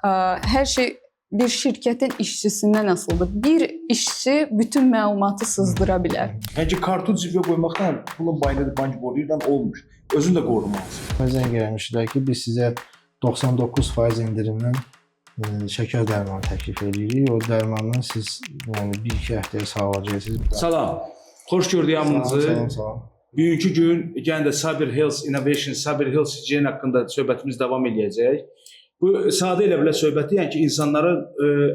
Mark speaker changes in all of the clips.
Speaker 1: Hər şey bir şirkətin işçisindən asılıdır. Bir işçi bütün məlumatı sızdıra bilər.
Speaker 2: Yəni kartı cibə qoymaqla pulun bank boruyla olmur. Özünü də qorumalısan.
Speaker 3: Zəng gəlmişdilər ki, biz sizə 99% endirimlə şəkər dərmanı təklif edirik. O dərmandan siz yəni 1-2 həftəyə sağalacaqsınız.
Speaker 2: Salam. Xoş gördük hamınızı.
Speaker 3: Salam.
Speaker 2: Bugünkü gün yenə də Cyber Health Innovation, Cyber Health Hygiene haqqında söhbətimiz davam edəcək. Bu sadə elə belə söhbəti, yəni ki, insanların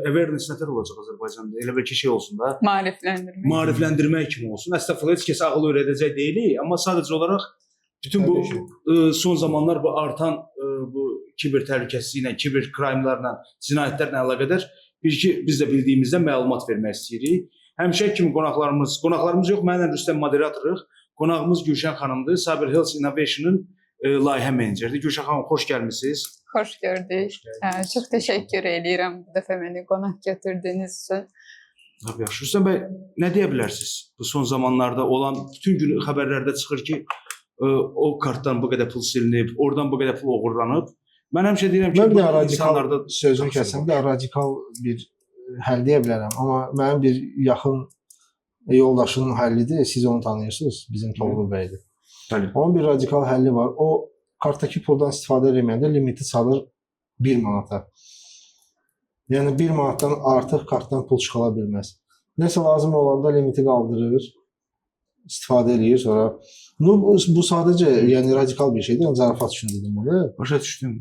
Speaker 2: awareness nətər olacaq Azərbaycanda? Elə bir ki şey olsun da.
Speaker 1: Maarifləndirmək.
Speaker 2: Maarifləndirmək kimi olsun. Əslində heç kəsə ağıl öyrədəcək deyilik, amma sadəcə olaraq bütün bu son zamanlar bu artan bu kiber təhlükəsizliklə, kiber crime'larla, cinayətlərlə əlaqədar biz də bildiyimizdən məlumat vermək istəyirik. Həmişə kimi qonaqlarımız yox, mənlə Rüstəm moderatoruq. Qonağımız Gülşən xanımdır. Cyber Health Innovation-ın layihə meneceridir. Gülşən xanım, xoş gəlmisiniz.
Speaker 1: Xoş gördük. Çox təşəkkür edirəm bu dəfə məni qonaq götürdüyünüz üçün.
Speaker 2: Tabii yaxşı. Rüstəm bəy, nə deyə bilərsiniz? Bu son zamanlarda olan bütün gün xəbərlərdə çıxır ki, o kartdan bu qədər pul silinib, oradan bu qədər pul oğurlanıb. Mən həmişə deyirəm ki, bu insanlarda
Speaker 3: sözünü kəsəm də radikal bir həll deyə bilərəm, amma mənim bir yaxın yoldaşının həllidir. Siz onu tanıyırsınız, bizim Toğrul bəydir. Onun bir radikal həlli var. O kartdakı puldan istifadə etməyəndə limiti salır 1 manata. Yəni 1 manatdan artıq kartdan pul çıxala bilməz. Nəsə lazım olanda limiti qaldırır, istifadə edir sonra. Bu sadəcə yəni radikal bir şeydir. Yəni zarafat üçün dedim bunu.
Speaker 2: Başa düşdüm.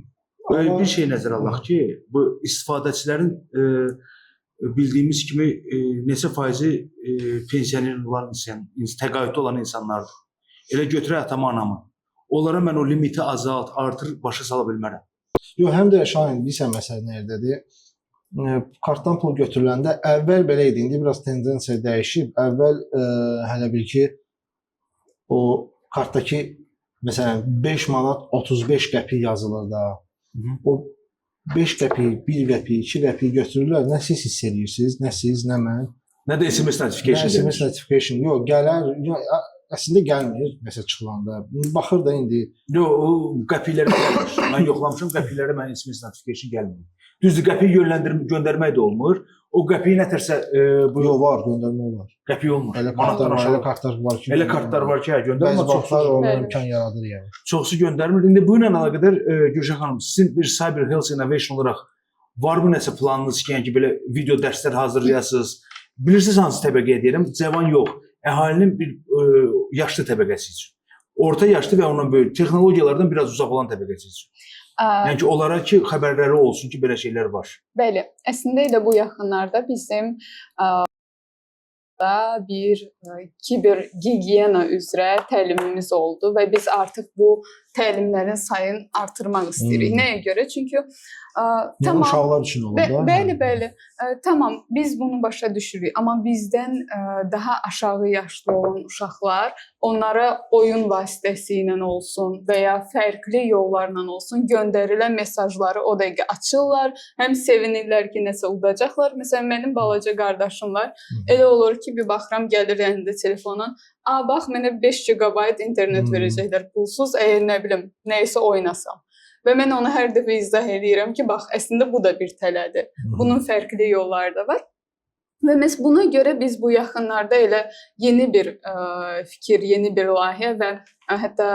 Speaker 2: Bir şey nəzərə alaq ki, bu istifadəçilərin bildiyimiz kimi neçə faizi pensioner olan təqaüddə olan insanlardır. Elə götürək atamı, anamı. Onlara mən o limiti azalt, artır, başa sala bilmərəm.
Speaker 3: Yox, həm də Şahin bilirsən məsələ nərdədir? Kartdan pul götürüləndə əvvəl belə idi, indi biraz tendensiya dəyişib. Əvvəl hələ bil ki o kartdakı məsələn 5 manat 35 qəpik yazılır da. O 5 qəpik, 1 qəpik, 2 qəpik götürürlər. Nə siz hiss edirsiniz, nə siz, nə mən.
Speaker 2: Nə də SMS notification.
Speaker 3: Nə SMS notification. Yox, gələr, əslində gəlmir məsəl çıxılanda. Baxır da indi.
Speaker 2: Yox, o qəpiklərə gəlmir. Mən yoxlamışam, qəpiklərə mən SMS notification gəlmir. Düzdür, qəpik göndərmək də olmur. O qəpiyi nətərsə bu
Speaker 3: yox var, göndərmə olar.
Speaker 2: Qəpik olmur.
Speaker 3: Elə kartlar var ki.
Speaker 2: Elə kartlar var ki, göndərmə
Speaker 3: çoxlar ona imkan yaradır yəni.
Speaker 2: Çoxsu göndərmir. İndi bu ilə əlaqədar Gülşən xanım, sizin bir Cyber Health Innovation olaraq varmı nəsə planınız ki, yəni ki, belə video dərslər hazırlayasınız? Bilirsiniz hansı təbəqəyə deyirəm? Cavan yox, əhalinin bir yaşlı təbəqəsi üçün. Orta yaşlı və ondan böyük texnologiyalardan biraz uzaq olan təbəqəsi üçün. Yəni ki, onlara ki, xəbərləri olsun ki, belə şeylər var.
Speaker 1: Bəli, əslində elə bu yaxınlarda bizim bir kiber gigiyena üzrə təlimimiz oldu və biz artıq bu təlimlərin sayını artırmaq istəyirik. Nəyə görə? Çünki
Speaker 3: tamam, uşaqlar üçün olur da.
Speaker 1: Bəli. Tamam, biz bunu başa düşürük, amma bizdən daha aşağı yaşlı olan uşaqlar onlara oyun vasitəsilə olsun və ya fərqli yollarla olsun göndərilən mesajları o dəqiqə açırlar. Həm sevinirlər ki, nəsə udacaqlar. Məsələn, mənim balaca qardaşım var. Elə olur ki, bir baxıram gəlir əlində telefona. Bax, mənə 5 GB internet verəcəklər pulsuz, əgər nə bilim, nəysə oynasam. Və mən ona hər dəfə izah edirəm ki, bax, əslində bu da bir tələdir. Bunun fərqli yolları da var. Və məhz buna görə biz bu yaxınlarda elə yeni bir fikir, yeni bir layihə və hətta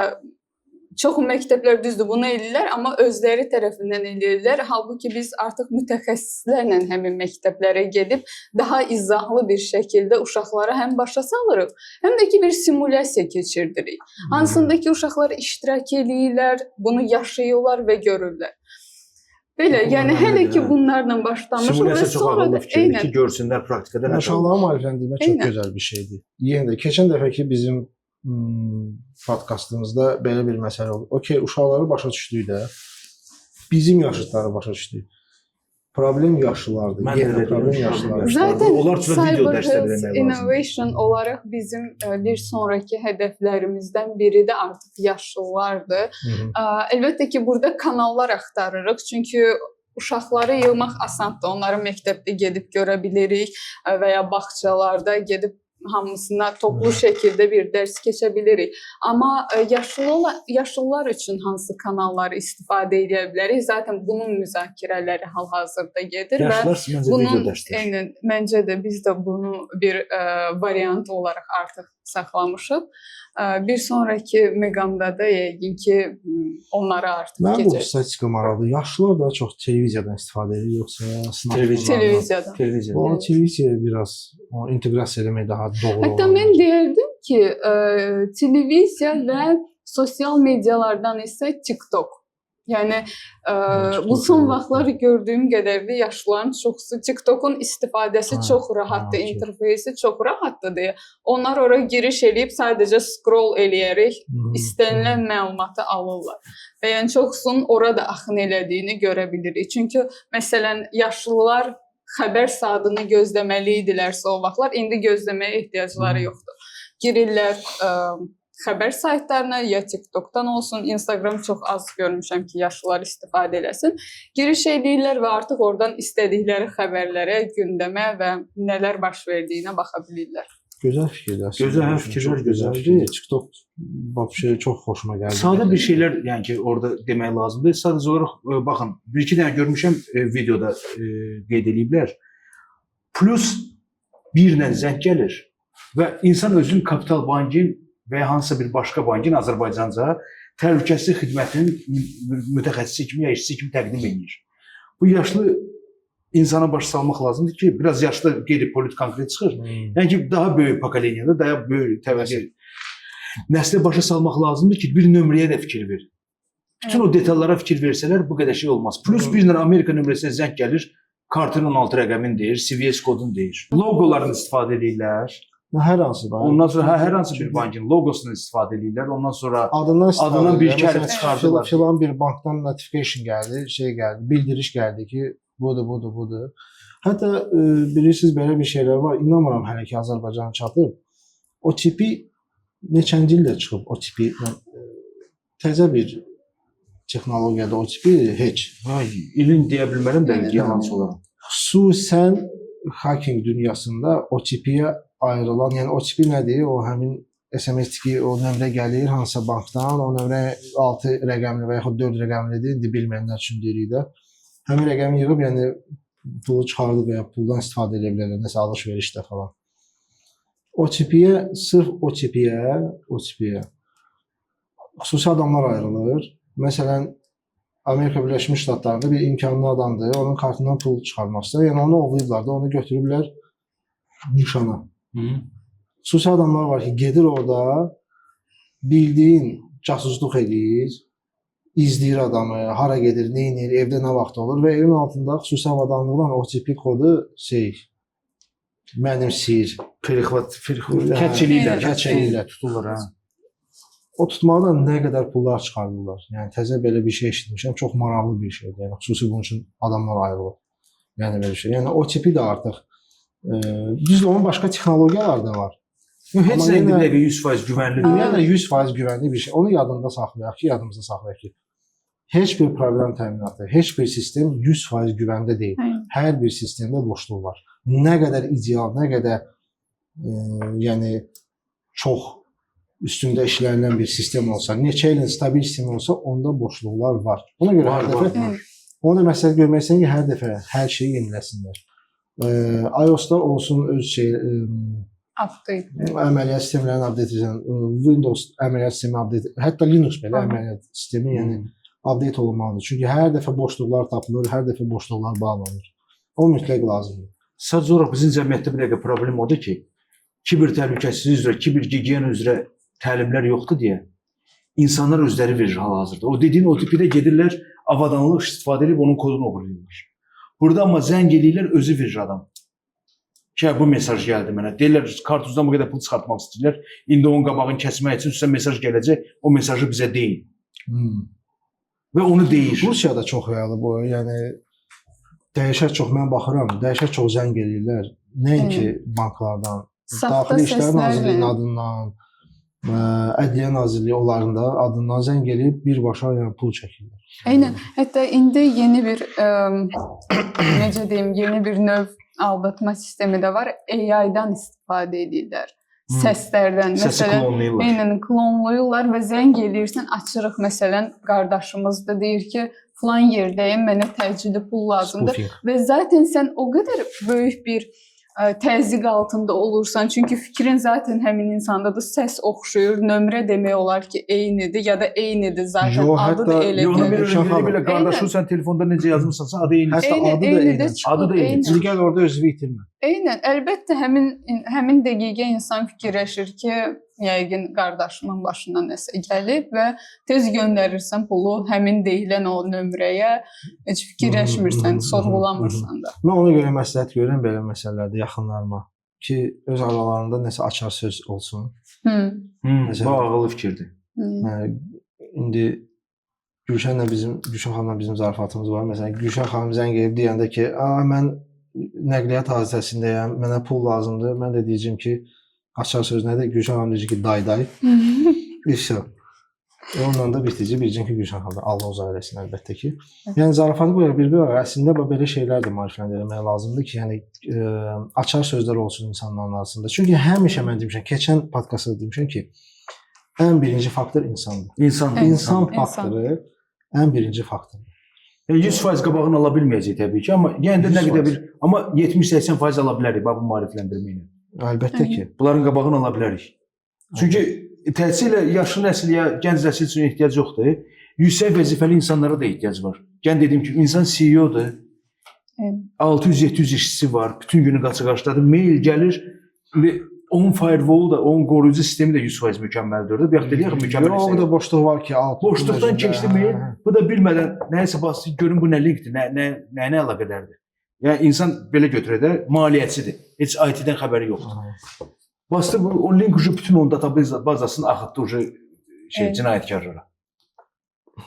Speaker 1: çox məktəblər düzdür bunu edirlər, amma özləri tərəfindən edirlər. Halbuki biz artıq mütəxəssislərlə həmin məktəblərə gedib daha izahlı bir şəkildə uşaqlara həm başa salırıq, həm də ki bir simulyasiya keçirdirik. Hansında ki uşaqlar iştirak edirlər, bunu yaşayırlar və görürlər. Belə, yəni hələ ki bunlarla başlamışıq.
Speaker 2: Simulyasiya çox ağıllı fikirdir ki, görsünlər praktikada.
Speaker 3: Uşaqları maarifləndirmək çox gözəl bir şeydir. Yenə də keçən dəfəki bizim podkastımızda belə bir məsələ oldu. Okey, uşaqları başa düşdük də. Bizim yaşıtları başa düşdük. Problem yaşlılardır. Yenə problem yaşlılardır.
Speaker 1: Zaten Cyber Health Innovation olaraq bizim bir sonraki hədəflərimizdən biri də artıq yaşlılardır. Əlbəttə ki, burada kanallar axtarırıq. Çünki uşaqları yığmaq asandır. Onları məktəbdə gedib görə bilirik və ya bağçalarda gedib hamısına toplu şəkildə bir dərs keçə bilirik. Amma yaşlılar üçün hansı kanalları istifadə edə bilərik? Zaten bunun müzakirələri hal-hazırda gedir və
Speaker 2: Yaşlar məncə video dərsdir.
Speaker 1: Eynən, məncə də biz də bunu bir variant olaraq artıq saxlamışıq. Bir sonraki məqamda da yəqin ki onları artıq
Speaker 3: Mən bu
Speaker 1: keçəcək.
Speaker 3: statistika maraqlı. Yaşlılar daha çox televiziyadan istifadə edir yoxsa
Speaker 1: Televiziyadan.
Speaker 2: Televiziya.
Speaker 3: O televiziyaya biraz o inteqrasiya etmək daha doğru
Speaker 1: Hətta
Speaker 3: olar.
Speaker 1: mən deyərdim ki, televiziya və sosial medialardan isə TikTok. Yəni bu son vaxtlar gördüyüm qədərdə yaşlıların çoxusu TikTokun istifadəsi çox rahatdır, interfeysi çox rahatdır deyə. Onlar ora giriş eləyib sadəcə scroll eləyərək istənilən məlumatı alırlar. Və yəni çoxsunun orada axın elədiyini görə bilirik. Çünki məsələn yaşlılar xəbər saatını gözləməli idilərsə o vaxtlar indi gözləməyə ehtiyacları yoxdur. Girirlər xəbər saytlarına ya TikTokdan olsun, Instagram çox az görmüşəm ki, yaşlılar istifadə eləsin. Giriş edirlər və artıq oradan istədikləri xəbərlərə, gündəmə və nələr baş verdiyinə baxa bilirlər.
Speaker 3: Gözəl fikirdir.
Speaker 2: Gözəl fikirlər,
Speaker 3: gözəldir. TikTok vəbşə çox xoşuma gəldi.
Speaker 2: Sadə bir şeylər, yəni ki, orada demək lazımdır. Sadəcə olaraq baxın, bir-iki dənə görmüşəm videoda qeyd ediblər. Plus bir ilə zəng gəlir və insan özünün Kapital Bankın və ya hansısa bir başqa bankın Azərbaycanca təhlükəsizlik xidmətinin mütəxəssisi kimi, ya işçisi kimi təqdim edir. Bu yaşlı insana baş salmaq lazımdır ki, biraz yaşlı qeyri-konkret çıxır. Yəni ki, daha böyük pokoleniyada, daha böyük təvəqqə nəslə başa salmaq lazımdır ki, bir nömrəyə də fikir ver. Bütün o detallara fikir versələr bu qədər şey olmaz. Plus bir dənə Amerika nömrəsinə zəng gəlir, kartın 16 rəqəmini deyir, CVS kodunu deyir. Loqolarını istifadə edirlər.
Speaker 3: Hər hansı bank.
Speaker 2: Ondan sonra hər hansı bir bankın loqosunu istifadə edirlər. Ondan sonra
Speaker 3: adından
Speaker 2: bir kəlmə çıxardılar.
Speaker 3: Filan bir bankdan notification gəldi, gəldi, bildiriş gəldi ki, budur. Hətta bilirsiniz belə bir şeylər var. İnanmıram hələ ki Azərbaycana çatıb. O tipi neçənci ildə çıxıb o tipi təzə bir texnologiyada o tipi heç.
Speaker 2: İlin deyə bilmərəm də yalançı olaraq.
Speaker 3: Xüsusən hacking dünyasında o tipiyə ayrılan, yəni o tipi nədir? O həmin SMS-ki o nömrə gəlir hansısa bankdan, o nömrə 6 rəqəmli və yaxud 4 rəqəmlidir, indi bilməyənlər üçün deyirik də. Həmin rəqəmi yığıb, yəni pulu çıxardıb və ya puldan istifadə edə bilərlər, nəsə alış-verişdə falan. O tipiyə, sırf o tipiyə xüsusi adamlar ayrılır. Məsələn, Amerika Birləşmiş Ştatlarında bir imkanlı adamdır, onun kartından pul çıxarmaq istəyir. Yəni onu ovlayıblar da, onu götürüblər nişana. Xüsusi adamlar var ki, gedir orada, bildiyin casusluq edir, izləyir adamı, hara gedir, nə edir, evdə nə vaxt olur və evin altında xüsusi avadanlıqla o tipi kodu mənimsir. Kətçiliylə tuturlar. O tutmaqdan nə qədər pullar çıxardırlar. Yəni təzə belə bir şey eşitmişəm, çox maraqlı bir şeydir. Yəni xüsusi bunun üçün adamlar ayrılır. Yəni belə bir şey. Yəni o tipi də artıq düzdür, onun başqa texnologiyalar da var.
Speaker 2: Heç nə indi dəqiqə 100% güvənlidir.
Speaker 3: Yəni 100% güvənli bir şey. Onu yadında saxlayaq ki, yadımızda saxlayaq ki, heç bir proqram təminatı, heç bir sistem 100% güvəndə deyil. Hər bir sistemdə boşluq var. Nə qədər ideal, nə qədər yəni çox üstündə işlənilən bir sistem olsa, neçə ilin stabil sistem olsa, onda boşluqlar var. Ona görə hər dəfə onu da məsələ görmək istəyirəm ki, hər dəfə hər şeyi yeniləsinlər. iOS-da olsun öz əməliyyat sistemlərini update edən, Windows əməliyyat sistemi update, hətta Linux belə əməliyyat sistemi, yəni update olunmalıdır. Çünki hər dəfə boşluqlar tapılır, hər dəfə boşluqlar bağlanır. O mütləq lazımdır.
Speaker 2: Sadəcə olaraq bizim cəmiyyətdə bir dəqiqə problem odur ki, kiber təhlükəsizlik üzrə, kiber gigiyena üzrə təlimlər yoxdur deyə insanlar özləri verir hal-hazırda. O dediyin o tipi də gedirlər, avadanlıq istifadə edib onun kodunu oğurlayırlar. Burada amma zəng eləyirlər, özü verir adam. Ki, bu mesaj gəldi mənə. Deyirlər, kartuzdan bu qədər pul çıxartmaq istəyirlər. İndi onun qabağını kəsmək üçün sizə mesaj gələcək, o mesajı bizə deyin. Və onu deyir.
Speaker 3: Rusiyada çox realdır bu. Yəni dəhşət çox, mən baxıram, dəhşət çox zəng eləyirlər. Nəinki banklardan, Daxili İşlər Nazirliyinin adından, Ədliyyə Nazirliyi onların da adından zəng eləyib birbaşa pul çəkirlər.
Speaker 1: Eynən. Hətta indi yeni bir necə deyim, yeni bir növ aldatma sistemi də var. AI-dan istifadə edirlər. Səslərdən,
Speaker 2: Səsi
Speaker 1: məsələn,
Speaker 2: klonlayırlar.
Speaker 1: eynən klonlayırlar və zəng eləyirsən, açırıq məsələn, qardaşımız da deyir ki, falan yerdəyim, mənə təcili pul lazımdır.
Speaker 3: Spoofing.
Speaker 1: Və zaten sən o qədər böyük bir təzyiq altında olursan, çünki fikrin zaten həmin insandadır, səs oxşuyur, nömrə demək olar ki, eynidir ya da eynidir zaten,
Speaker 3: Yo,
Speaker 1: adı da
Speaker 3: hətta-
Speaker 1: elə
Speaker 2: Yo, onu
Speaker 1: gəlir.
Speaker 2: belə qardaşın sən telefonda necə yazmısansa adı eyni.
Speaker 3: Hətta
Speaker 1: Eyni-
Speaker 3: adı da
Speaker 1: eyni
Speaker 3: eyni.
Speaker 1: də çıxır,
Speaker 2: Adı da eyni.
Speaker 1: eyni.
Speaker 3: Digər orada özünü itirmə.
Speaker 1: Eynən, əlbəttə həmin dəqiqə insan fikirləşir ki, yəqin qardaşımın başına nəsə gəlib və tez göndərirsən pulu həmin deyilən o nömrəyə, heç fikirləşmirsən, sorğulamırsan da.
Speaker 3: Mən ona görə məsləhət görürəm belə məsələlərdə yaxınlarıma ki, öz aralarında nəsə açar söz olsun.
Speaker 2: Bu ağıllı fikirdir.
Speaker 3: İndi Gülşən xanımla bizim zarafatımız var. Məsələn, Gülşən xanım zəng edib deyəndə ki, mən nəqliyyat hadisəsindəyəm, mənə pul lazımdır. Mən də deyəcəm ki, açar söz nədir? Gülşən xanım deyəcək ki, day. İşte. Ondan da bitəcək. Biləcəm ki, Gülşən xanım Allah uzaq eləsin əlbəttə ki. Yəni zarafatı bu bir əslində belə şeylər də maarifləndirmək lazımdır ki, yəni açar sözlər olsun insanların arasında. Çünki həmişə mən demişəm, keçən podkastda demişəm ki, ən birinci faktor insandır. İnsan faktoru ən birinci faktordur.
Speaker 2: 100% qabağını ala bilməyəcək təbii ki, amma yenə də nə qədər bir amma 70-80% ala bilərik bax bu maarifləndirmə ilə.
Speaker 3: Əlbəttə ki.
Speaker 2: Bunların qabağını ala bilərik. Çünki təhsillə yaşlı nəsil ya gənc nəsil üçün ehtiyac yoxdur. Yüksək vəzifəli insanlara da ehtiyac var. Gən dediyim kimi insan CEO-dur. 600-700 işçisi var. Bütün günü qaça-qaçdadır. Mail gəlir və onun firewall da, onun qoruyucu sistemi də 100% mükəmməldir. Bir yaxud deyək mükəmməl.
Speaker 3: Yox, orada boşluq var ki,
Speaker 2: boşluqdan keçdi mail. Bu da bilmədən nəyisə basdı, görün bu nə linkdir, nə əlaqədardır. Yəni insan belə götürə də maliyyəçidir. Heç IT-dən xəbəri yoxdur. Bastı bu o link bütün onun database bazasını axıtdı cinayətkarlara.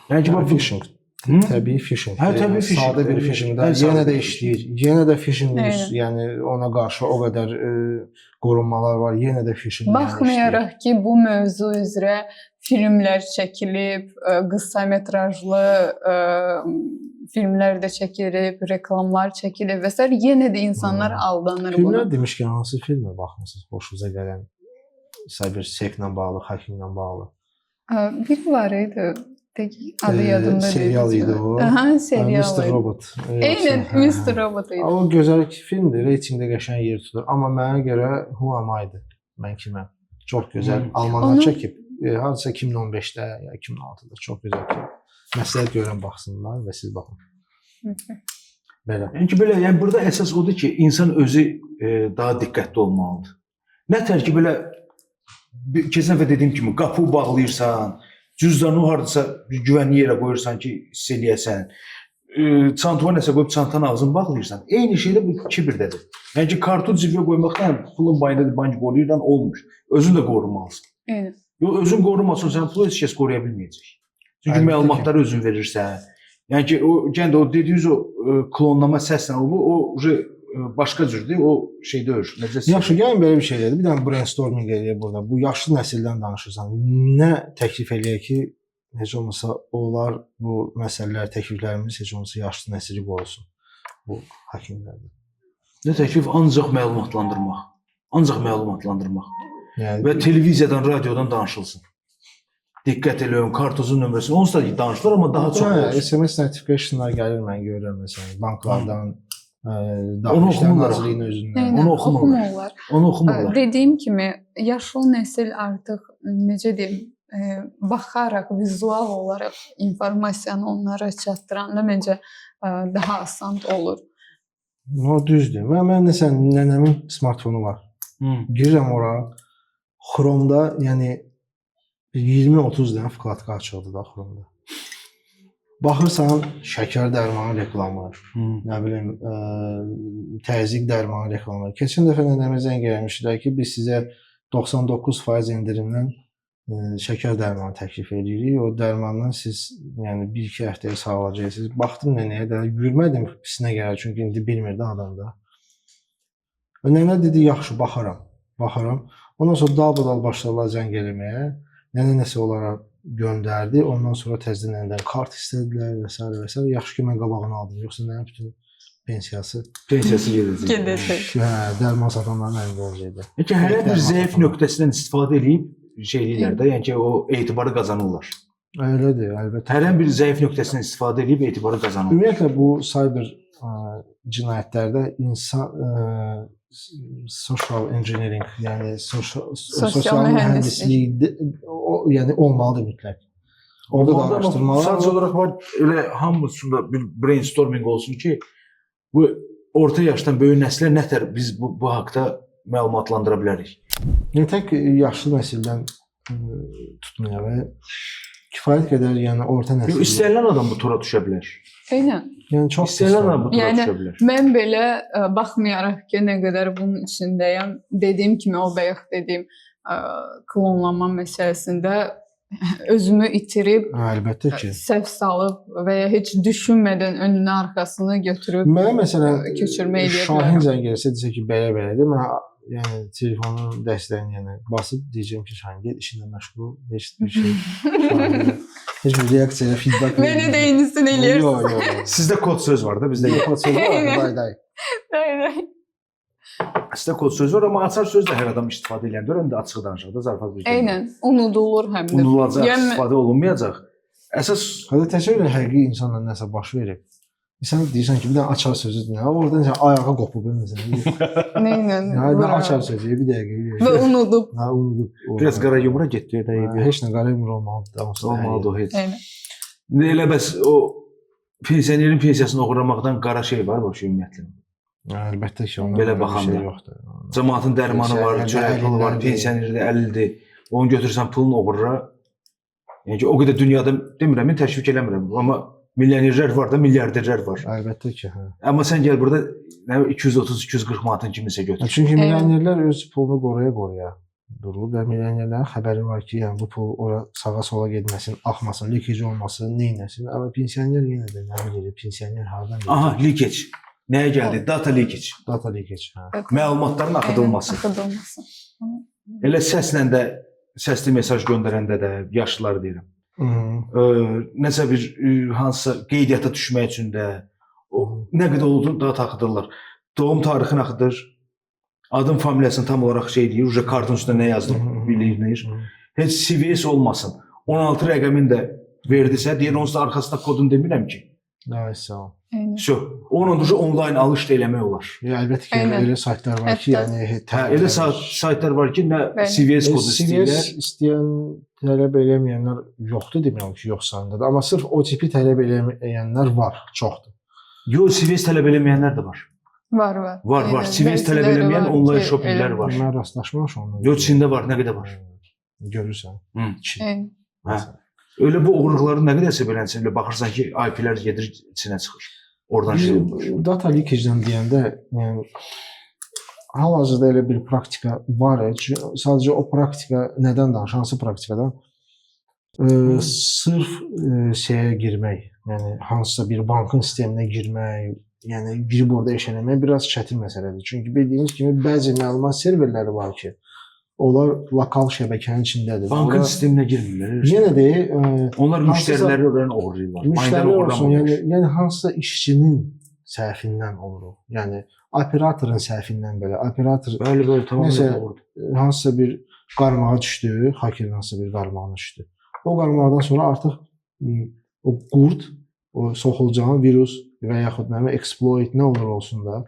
Speaker 2: Yəni ki, bu
Speaker 3: phishing. Təbii phishing.
Speaker 2: Təbii phishing.
Speaker 3: Sadə bir phishingdən yenə də işləyir. Yenə də phishing, yəni ona qarşı o qədər qorunmalar var. Yenə də phishing.
Speaker 1: Baxmayaraq ki, bu mövzu üzrə filmlər çəkilib, qısa metrajlı filmlər də çəkilib, reklamlar çəkilib və s. yenə də insanlar aldanır buna.
Speaker 3: Filmlər demişkən hansı filmə baxmısınız? Xoşunuza gələn cyber seklə bağlı, hackinglə bağlı.
Speaker 1: Biri var idi. Adı yadımda deyil.
Speaker 3: Serial idi o.
Speaker 1: Aha, serial.
Speaker 3: Mr. Robot.
Speaker 1: Eynən, Mr. Robot idi.
Speaker 3: O gözəl filmdir, reytingdə qəşəng yer tutur. Amma mənə görə Who Am I-dır. Mən kiməm? Çox gözəl. Almanlar çəkib. Hardasa 2015-də ya 2016-da çox gözəl film. Məsləhət görən baxsınlar və siz baxın. Belə.
Speaker 2: Yəni burada əsas odur ki, insan özü daha diqqətli olmalıdır. Nətər ki belə keçən dəfə dediyim kimi qapı bağlayırsan, cüzdanı hardasa güvənli yerə qoyursan ki, hiss eləyəsən. Çantana nəsə qoyub çantanın ağzını bağlayırsan. Eyni şey də bu kibirdədir. Yəni ki, kartı cibə qoymaqdan pulun bayında bank qoruyurdan olmur. Özün də qorumalısan.
Speaker 1: Eyni.
Speaker 2: Yox, özün qorunmasan sən pulu heç kəs qoruya bilməyəcək. Çünki məlumatları özün verirsən. Yəni ki, o gəndə o dediyiniz o klonlama səslə o başqa cürdür, o şey deyil.
Speaker 3: Yaxşı, gəlin belə bir şey deyək. Bir dənə brainstorming eləyək burada. Bu yaşlı nəsildən danışırsan. Nə təklif eləyək ki, heç olmasa onlar bu məsələlər, təkliflərimiz heç olmasa yaşlı nəsili qorusun bu hakimlərdə.
Speaker 2: Nə təklif? Ancaq məlumatlandırmaq. Ancaq məlumatlandırmaq.
Speaker 3: Yəni
Speaker 2: və televiziyadan, radiodan danışılsın. Diqqət eləyin, kartozun nömrəsini onsuz da danışılır, amma daha çox olur.
Speaker 3: SMS notificationlar gəlir, mən görürəm məsələn, banklardan,
Speaker 2: Onu
Speaker 3: İşlər Nazirliyinin özündən.
Speaker 2: Onu oxumurlar. Onu oxumurlar.
Speaker 1: Dediyim kimi, yaşlı nəsil artıq necə deyim, baxaraq, vizual olaraq informasiyanı onlara çatdıranda məncə daha asan olur.
Speaker 3: O düzdür. Mən nəsə nənəmin smartfonu var. Girirəm ora, Chrome-da, yəni 20-30 dənə vkladka açıldı da Chrome-da. Baxırsan, şəkər dərmanı reklamı, nə bilim, təzyiq dərmanı reklamı. Keçən dəfə nənəmə zəng gəlmişdilər ki, biz sizə 99% endirimdən şəkər dərmanı təklif edirik. O dərmandan siz yəni 1-2 həftəyə sağalacaqsınız. Baxdım nənəyə də, gülmədim pisinə gəlir, çünki indi bilmirdi adam da. Nənə dedi, yaxşı, baxaram. Ondan sonra dal-badal başladılar zəng eləməyə. Nənə nəsə olaraq göndərdi. Ondan sonra təzədən nənədən kart istədilər və s. və s. Yaxşı ki, mən qabağını aldım. Yoxsa nənə bütün pensiyası
Speaker 2: gedəcək.
Speaker 1: Gedəcək.
Speaker 3: dərman satanların əlində olacaqdı.
Speaker 2: Yəni hər bir zəif nöqtəsindən istifadə edib şeylər də, yəni ki, o etibarı qazanırlar.
Speaker 3: Öylədir, əlbəttə.
Speaker 2: Hər bir zəif nöqtəsindən istifadə edib etibarı qazanırlar.
Speaker 3: Ümumiyyətlə bu cyber cinayətlərdə insan social engineering, yəni sosial mühəndislik yəni olmalıdır mütləq. Orada da araşdırmalar
Speaker 2: sadəcə olaraq var, elə hamısında bir brainstorming olsun ki, bu orta yaşdan böyük nəslə nətər biz bu haqqda məlumatlandıra bilərik.
Speaker 3: Yəni tək yaşlı nəsildən tutmaya və kifayət qədər yəni orta nəsil.
Speaker 2: İstənilən adam bu tora düşə bilər.
Speaker 1: Eynən.
Speaker 3: Yəni çox
Speaker 2: İstənilən adam bu tora düşə bilər.
Speaker 1: Mən belə baxmayaraq ki, nə qədər bunun içindəyəm, dediyim kimi o bayaq dediyim klonlanma məsələsində özümü itirib,
Speaker 3: əlbəttə ki,
Speaker 1: səhv salıb və ya heç düşünmədən önünü arxasını götürüb
Speaker 3: mənə məsələn
Speaker 1: köçürmə edə
Speaker 3: Şahin
Speaker 1: bilərəm.
Speaker 3: zəng gəlsə desə ki, belə-belədir. Mən yəni telefonun dəstəyini yəni basıb deyəcəm ki, Şahin get işinlə məşğul, heç bir şey. Heç bir reaksiya, feedback.
Speaker 1: Mənə də eynisini eləyirsən.
Speaker 3: Yox.
Speaker 2: Sizdə kod söz var da, bizdə yox.
Speaker 3: Kod söz var, day.
Speaker 2: Sizdə kod söz var, amma açar söz də hər adam istifadə edəndə öndə açıq danışıqda zarafat bir şey.
Speaker 1: Eynən, unudulur həm də.
Speaker 2: Unudulacaq, istifadə olunmayacaq. Əsas
Speaker 3: Hətta təsəvvür elə həqiqi insanla nəsə baş verib. Sən deyirsən ki, bir dənə açar sözü dinlə. Oradan sən ayağa qopub bilmirsən.
Speaker 1: Neynən?
Speaker 3: Yəni açar sözü bir dəqiqə.
Speaker 1: Və unudub.
Speaker 3: Ha, unudub.
Speaker 2: biraz qara yumura getdi də.
Speaker 3: Heç nə qara yumru olmalıdır.
Speaker 2: Olmalıdır o heç.
Speaker 1: Eynən.
Speaker 2: Elə bəs o pensionerin pensiyasını oğurlamaqdan qara şey var bax ümumiyyətlə.
Speaker 3: Əlbəttə ki, onun
Speaker 2: Belə
Speaker 3: bir
Speaker 2: baxanda.
Speaker 3: şey yoxdur.
Speaker 2: Cəmaatın dərmanı var,
Speaker 3: Pensioner
Speaker 2: çörək pulu var,
Speaker 3: əlindən
Speaker 2: pensionerdə 50-dir. Onu götürsən pulunu oğurla. Yəni ki, o qədər dünyada demirəm, mən təşvik eləmirəm, amma milyonerlər var da, milyarderlər var.
Speaker 3: Əlbəttə ki, hə.
Speaker 2: Amma sən gəl burada 230-240 manatın kimisə götür.
Speaker 3: Çünki milyonerlər öz pulunu qoruya durur və milyonerlərin xəbəri var ki, yəni bu pul ora sağa-sola getməsin, axmasın, leakage olmasın, neynəsin. Amma pensioner yenə də nə bilir, pensioner hardan gəlir?
Speaker 2: Aha, leakage. Nəyə gəldi? Data leakage.
Speaker 3: Data leakage, hə.
Speaker 2: Məlumatların axıdılması.
Speaker 1: Axıdılması.
Speaker 2: Elə səslə də, səsli mesaj göndərəndə də yaşlılar deyirəm. Nəsə bir hansısa qeydiyyata düşmək üçün də nə qədər olduğunu data axıdırlar. Doğum tarixini axıdır. Adın familiyasını tam olaraq şey deyir, uje kartın üstündə nə yazılıb bilinir. Heç CVS olmasın. 16 rəqəmin də verdisə, deyir onsuz da arxasında kodunu demirəm ki.
Speaker 3: Ay sağ ol.
Speaker 2: Şo, onun da onlayn alış da eləmək olar.
Speaker 3: Ya əlbəttə ki, elə saytlar var ki, yəni
Speaker 2: elə saytlar var ki, nə CVS kodu istəyirlər.
Speaker 3: CVS istəyən tələb eləməyənlər yoxdur demirəm ki, yox sayında da, amma sırf o tipi tələb eləməyənlər var, çoxdur.
Speaker 2: Yox, CVS tələb eləməyənlər də var.
Speaker 1: Var.
Speaker 2: Var. CVS tələb eləməyən onlayn shoppinglər var.
Speaker 3: Mən rastlaşmamışam onunla.
Speaker 2: Yox, Çində var, nə qədər var.
Speaker 3: Görürsən.
Speaker 2: Hə. Öyle bu uğurluqların nə qədərsə belənsin, elə baxırsan ki, IP-lər gedir içinə çıxır. Oradan şey olur.
Speaker 3: Data leakage-dən deyəndə, yəni hal-hazırda elə bir praktika var. Sadəcə o praktika nədən danışır? Hansı praktikadan? Sırf şeyə girmək, yəni hansısa bir bankın sisteminə girmək, yəni girib orada iş eləmək biraz çətin məsələdir. Çünki bildiyimiz kimi bəzi məlumat serverləri var ki, onlar lokal şəbəkənin içindədir.
Speaker 2: Bankın sisteminə girmirlər.
Speaker 3: Yenə də
Speaker 2: onlar müştəriləri oradan oğurlayırlar.
Speaker 3: Müştəri olsun, yəni hansısa işçinin səhvindən olur. Yəni operatorun səhvindən belə. Operator
Speaker 2: bəli, tamamilə
Speaker 3: doğrudur. Hansısa bir qarmağa düşdü, hakerin hansısa bir qarmağına düşdü. O qarmaqdan sonra artıq o qurd, o soxulcan virus və yaxud nə bilim exploit nə olur olsun da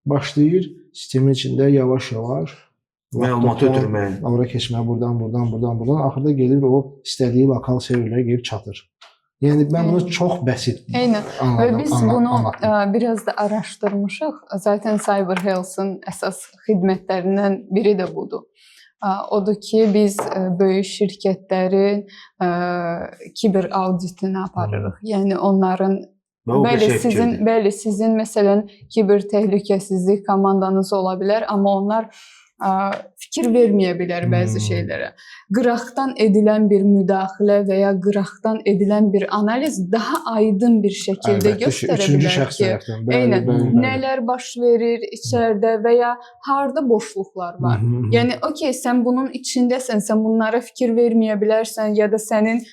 Speaker 3: başlayır sistemin içində yavaş-yavaş
Speaker 2: məlumatı ötürməyə.
Speaker 3: Ora keçməyə buradan axırda gelir o istədiyi lokal serverlərə gəlib çatır. Yəni mən bunu çox bəsit
Speaker 1: anladım. Və biz bunu biraz da araşdırmışıq. Zaten Cyber Health-ın əsas xidmətlərindən biri də budur. Odur ki, biz böyük şirkətlərin kiber auditini aparırıq. Yəni onların bəli sizin məsələn kiber təhlükəsizlik komandanız ola bilər, amma onlar fikir verməyə bilər bəzi şeylərə. Qıraqdan edilən bir müdaxilə və ya qıraqdan edilən bir analiz daha aydın bir şəkildə göstərə bilər ki, nələr baş verir içəridə və ya harda boşluqlar var. Yəni, okey, sən bunun içindəsən, sən bunlara fikir verməyə bilərsən ya da sənin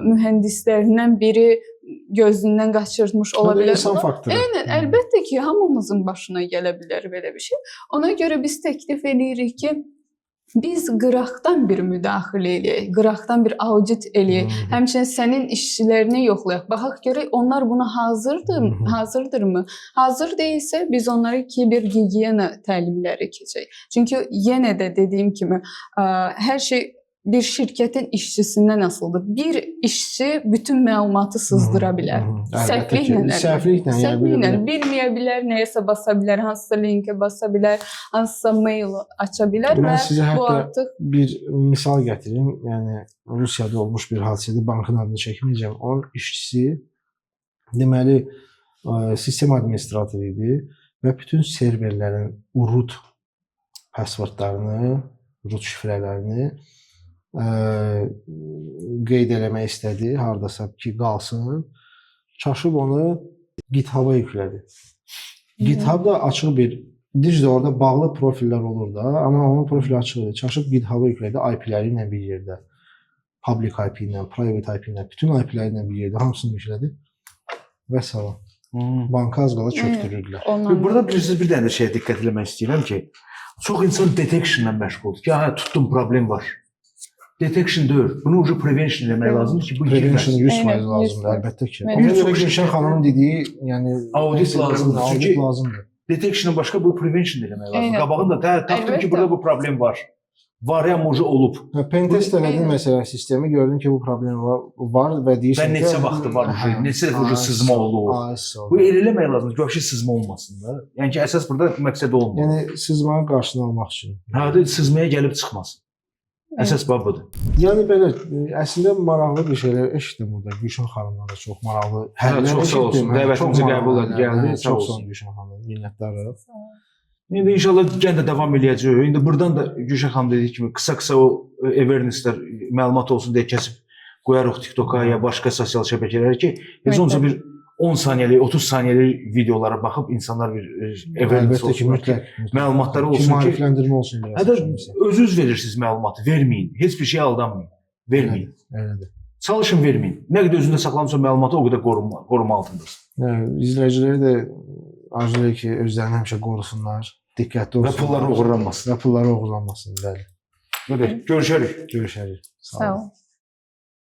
Speaker 1: mühəndislərindən biri gözündən qaçırtmış ola
Speaker 3: Həm də
Speaker 1: bilər.
Speaker 3: insan
Speaker 1: Buna-
Speaker 3: faktoru.
Speaker 1: Eynən, əlbəttə ki, hamımızın başına gələ bilər belə bir şey. Ona görə biz təklif edirik ki, biz qıraqdan bir müdaxilə eləyək, qıraqdan bir audit eləyək. Həmçinin sənin işçilərini yoxlayaq. Baxaq görək onlar buna hazırdırmı? Hazır deyilsə biz onlara kiber gigiyena təlimləri keçək. Çünki yenə də dediyim kimi, hər şey bir şirkətin işçisindən asılıdır. Bir işçi bütün məlumatı sızdıra bilər. Səhvliklə bilməyə bilər, nəyəsə basa bilər, hansısa linkə basa bilər, hansısa mail aça bilər
Speaker 3: Mən
Speaker 1: və
Speaker 3: sizə
Speaker 1: bu
Speaker 3: hətta
Speaker 1: artıq
Speaker 3: bir misal gətirim. Yəni Rusiyada olmuş bir hadisədir. Bankın adını çəkməyəcəm. Onun işçisi deməli sistem administratoru idi və bütün serverlərin root passwordlarını, root şifrələrini qeyd eləmək istədi, hardasa ki qalsın. Çaşıb onu GitHub-a yüklədi. GitHub-da açıq bir, düzdür orada bağlı profillər olur da, amma onun profili açıq idi. Çaşıb GitHub-a yüklədi IP-ləri ilə bir yerdə. Public IP ilə, private IP ilə, bütün IP-ləri ilə bir yerdə hamısını yüklədi. Və salam. Banka az qala çöktürürdülər.
Speaker 2: Burada bilirsiniz bir dənə də şeyə diqqət etmək istəyirəm ki, çox insan detection-la məşğuldur ki, hə, tutdum problem var. Detection deyil. Bunu ucu prevention eləmək lazımdır ki, bu
Speaker 3: prevention 100% lazımdır, əlbəttə ki. Ona görə Gülşən xanımın dediyi, yəni
Speaker 2: audit lazımdır.
Speaker 3: Audit lazımdır.
Speaker 2: Detection-dan başqa bu prevention eləmək lazımdır. Qabağında tapdım ki, burada bu problem var. Var ya moju olub.
Speaker 3: Pentest elədin məsələn sistemi, gördün ki, bu problem var və deyirsən
Speaker 2: ki, neçə vaxtı var, neçə dəfə sızma olub. Bu eləmək lazımdır ki, vəbşi sızma olmasın da. Yəni ki, əsas burada məqsəd olmur.
Speaker 3: Yəni sızmanın qarşısını almaq üçün.
Speaker 2: Hə, sızmaya gəlib çıxmasın. Əsas budur.
Speaker 3: Yəni belə əslində maraqlı bir şeylər eşitdim burada. Gülşən xanımdan da çox maraqlı.
Speaker 2: Çox sağ olsun. Dəvətimizi qəbul edib gəldi.
Speaker 3: Çox sağ olun Gülşən xanım. Minnətdarıq.
Speaker 2: İndi inşallah yenə də davam eləyəcək. İndi burdan da Gülşən xanım dediyi kimi qısa-qısa o awareness-lər məlumat olsun deyə kəsib qoyarıq TikToka ya başqa sosial şəbəkələrə ki, heç olmasa bir 10 saniyəlik, 30 saniyəlik videolara baxıb insanlar bir awareness olsun. Məlumatları olsun ki,
Speaker 3: maarifləndirmə olsun biraz.
Speaker 2: Hətta özünüz verirsiniz məlumatı, verməyin. Heç bir şey aldanmayın. Verməyin.
Speaker 3: Elədir.
Speaker 2: Çalışın verməyin. Nə qədər özündə saxlamısa məlumatı o qədər qoruma altındasın.
Speaker 3: İzləyiciləri də arzulayır ki, özlərini həmişə qorusunlar, diqqətli olsunlar.
Speaker 2: Və pulları oğurlanmasın.
Speaker 3: Və pulları oğurlanmasın, bəli.
Speaker 2: Görüşərik.
Speaker 3: Görüşərik.
Speaker 1: Sağ olun.